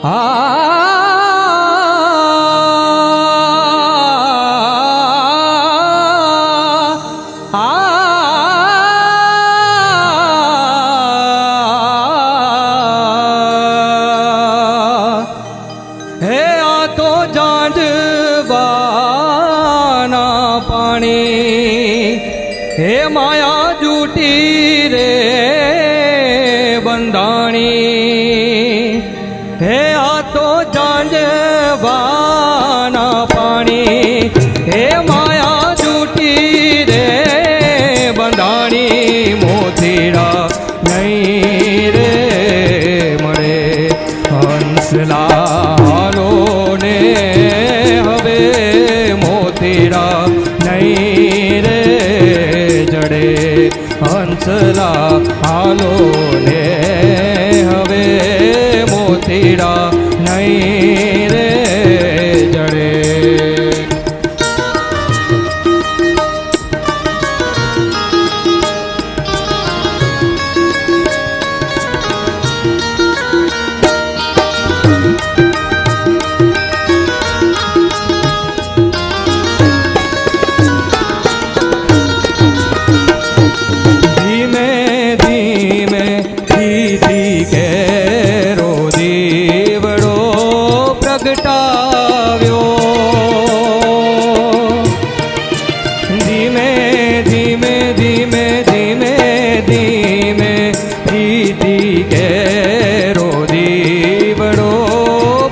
હે આ તો જાંજવાના પાણી હે માયા જૂટી રે બંધાણી હે આ તો જાંજવાના પાણી હે માયા જૂટી રે બંધાણી મોતીડા નહીં રે મળે હંસલા નહીં રે જડે હંસલા હાલો ને હવે મોતીડા નહીં રે જડે. ધીમે ધીમે ધીમે ધીમે ધીમે ધીધી કેરો દીવડો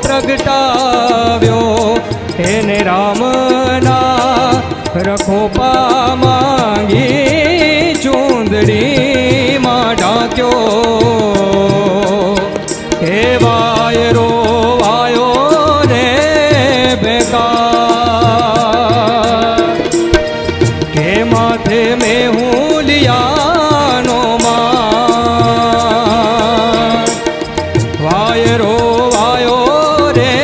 પ્રગટાવ્યો એને રામના રખોપા માંગી ચૂંદડીમાં ઢાંક્યો હે વાયરો माथे में हूँ लियानो मार वायरो वायो रे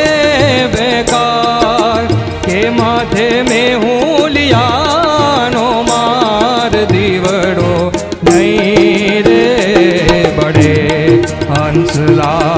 बेकार के माथे में हूँ लियानो मार दीवड़ो नहीं रे बड़े हंसला